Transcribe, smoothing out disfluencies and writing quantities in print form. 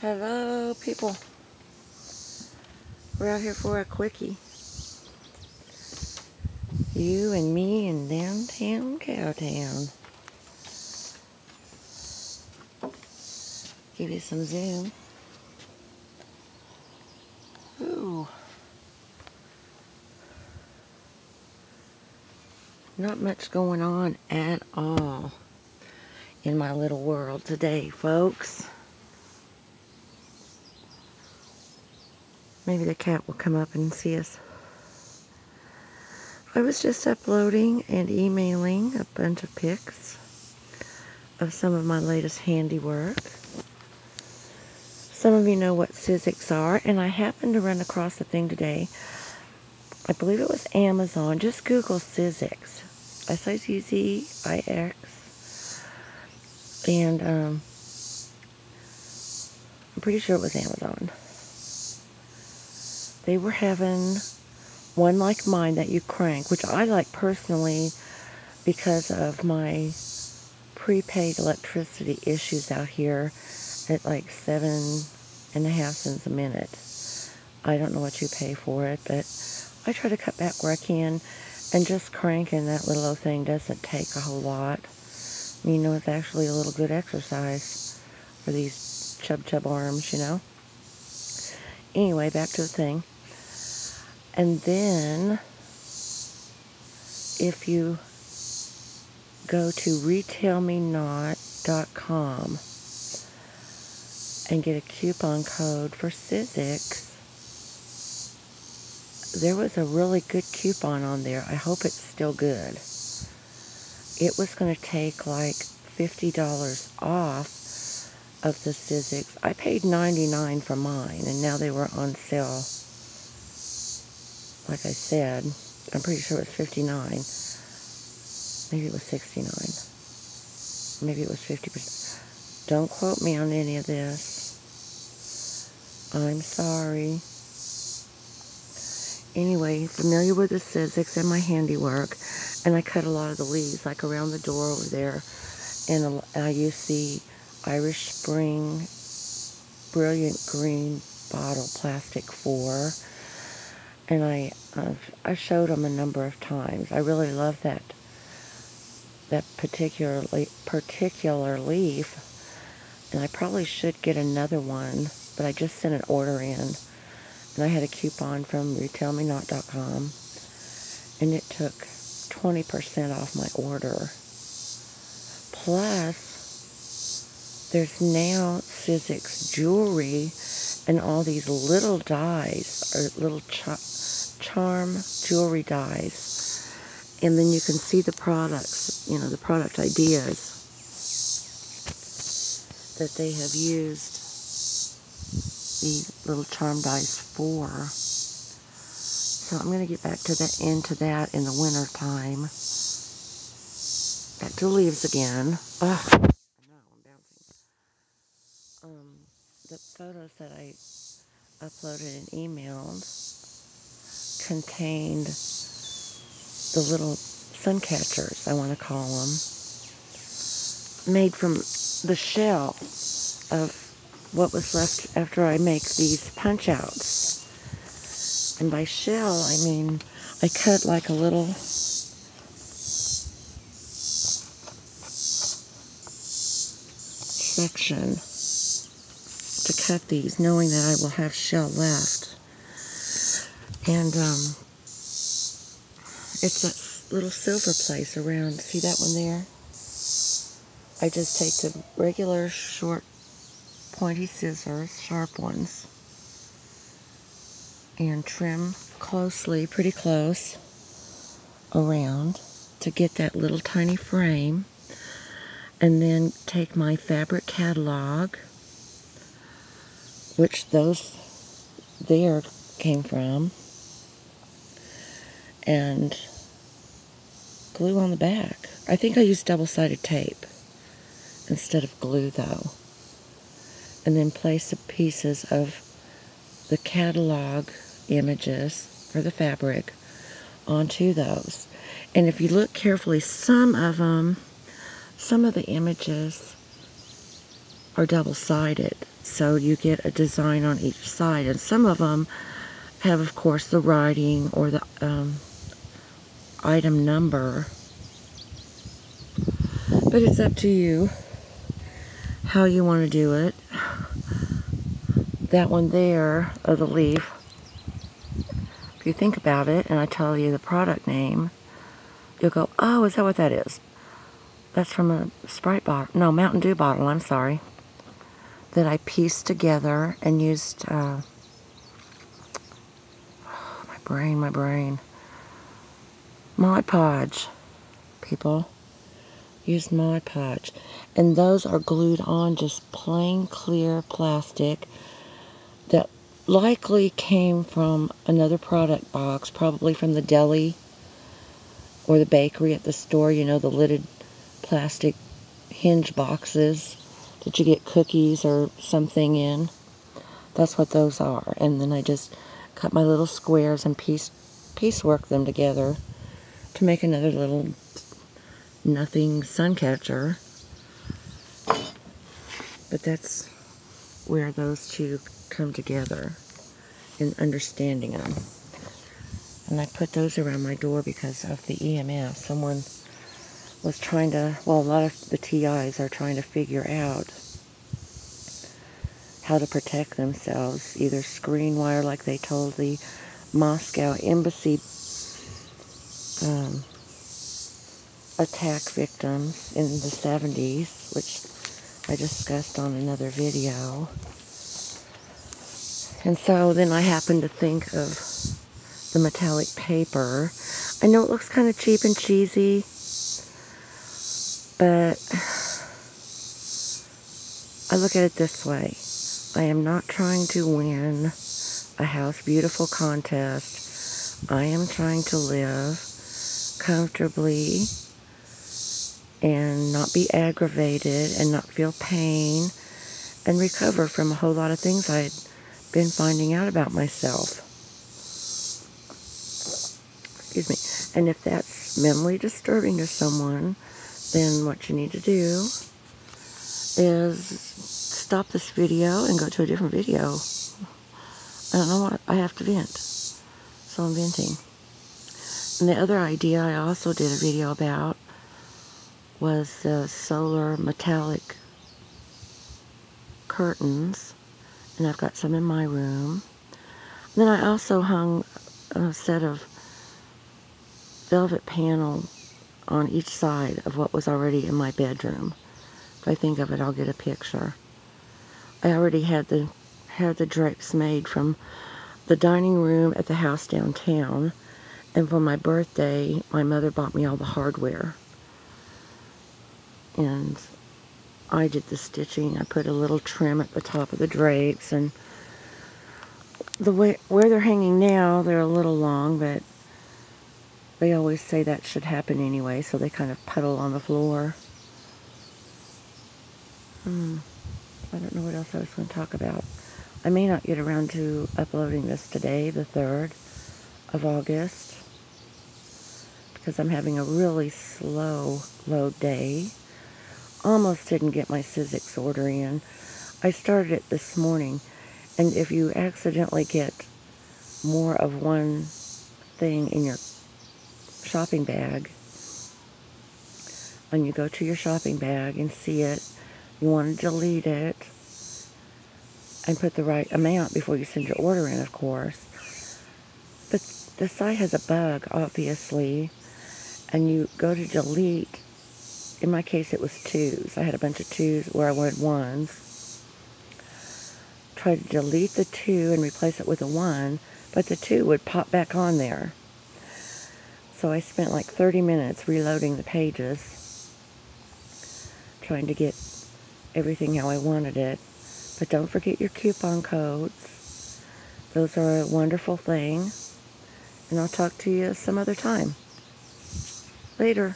Hello, people. We're out here for a quickie. You and me in downtown Cowtown. Give you some zoom. Ooh. Not much going on at all in my little world today, folks. Maybe the cat will come up and see us. I was just uploading and emailing a bunch of pics of some of my latest handiwork. Some of you know what is.Each are, and I happened to run across a thing today. I believe it was Amazon. Just Google is.Each. S-I-Z-Z-I-X. And I'm pretty sure it was Amazon. They were having one like mine that you crank, which I like personally because of my prepaid electricity issues out here at like 7.5 cents a minute. I don't know what you pay for it, but I try to cut back where I can, and just cranking that little old thing doesn't take a whole lot. You know, it's actually a little good exercise for these chub arms, you know. Anyway, back to the thing. And then, if you go to retailmenot.com and get a coupon code for is.Each, there was a really good coupon on there. I hope it's still good. It was going to take like $50 off of the is.Each. I paid $99 for mine, and now they were on sale. Like I said, I'm pretty sure it was $59. Maybe it was $69. Maybe it was 50%. Don't quote me on any of this. I'm sorry. Anyway, familiar with the is.Each and my handiwork, and I cut a lot of the leaves, like around the door over there, and I use the Irish Spring Brilliant Green bottle plastic 4, and I showed them a number of times. I really love that particular leaf, and I probably should get another one, but I just sent an order in. And I had a coupon from retailmenot.com, and it took 20% off my order. Plus, there's now is.Each jewelry and all these little dies, or little charm jewelry dies. And then you can see the products, you know, the product ideas that they have used the little charm dies for. So I'm going to get back to into that in the winter time. Back to the leaves again. Ugh. I know, I'm bouncing. The photos that I uploaded and emailed contained the little sun catchers, I want to call them, made from the shell of what was left after I make these punch outs. And by shell, I mean I cut like a little section to cut these, knowing that I will have shell left. And it's that little silver place around. See that one there? I just take the regular short pointy scissors, sharp ones, and trim closely, pretty close, around to get that little tiny frame. And then take my fabric catalog, which those there came from, and glue on the back. I think I used double-sided tape instead of glue, though. And then place the pieces of the catalog images for the fabric onto those. And if you look carefully, some of the images are double-sided, so you get a design on each side, and some of them have, of course, the writing or the item number, but it's up to you how you want to do it. That one there, of the leaf, if you think about it, and I tell you the product name, you'll go, oh, is that what that is? That's from a Sprite bottle, no, Mountain Dew bottle, I'm sorry, that I pieced together and used, my brain, Mod Podge, people. Used Mod Podge. And those are glued on just plain clear plastic that likely came from another product box, probably from the deli or the bakery at the store, you know, the lidded plastic hinge boxes that you get cookies or something in. That's what those are. And then I just cut my little squares and piecework them together to make another little nothing sun catcher. But that's where those two come together in understanding them. And I put those around my door because of the EMF. Someone was trying to, well, a lot of the TIs are trying to figure out how to protect themselves, either screen wire like they told the Moscow embassy attack victims in the 70s, which I discussed on another video. And so then I happened to think of the metallic paper. I know it looks kind of cheap and cheesy, but I look at it this way. I am not trying to win a House Beautiful contest. I am trying to live comfortably and not be aggravated and not feel pain and recover from a whole lot of things I had been finding out about myself. Excuse me. And if that's mentally disturbing to someone, then what you need to do is stop this video and go to a different video. I don't know what, I have to vent. So I'm venting. And the other idea I also did a video about was the solar metallic curtains. And I've got some in my room. Then I also hung a set of velvet panel on each side of what was already in my bedroom. If I think of it, I'll get a picture. I already had the drapes made from the dining room at the house downtown, and for my birthday, my mother bought me all the hardware. And I did the stitching. I put a little trim at the top of the drapes, and where they're hanging now, they're a little long, but they always say that should happen anyway, so they kind of puddle on the floor. I don't know what else I was going to talk about. I may not get around to uploading this today, the 3rd of August, because I'm having a really slow load day. Almost didn't get my Sizzix order in. I started it this morning, and if you accidentally get more of one thing in your shopping bag, and you go to your shopping bag and see it, you want to delete it and put the right amount before you send your order in, of course. But the site has a bug, obviously, and you go to delete. In my case, it was 2s. I had a bunch of 2s where I wanted 1s. Try to delete the 2 and replace it with a 1, but the 2 would pop back on there. So I spent like 30 minutes reloading the pages, trying to get everything how I wanted it. But don't forget your coupon codes. Those are a wonderful thing. And I'll talk to you some other time. Later.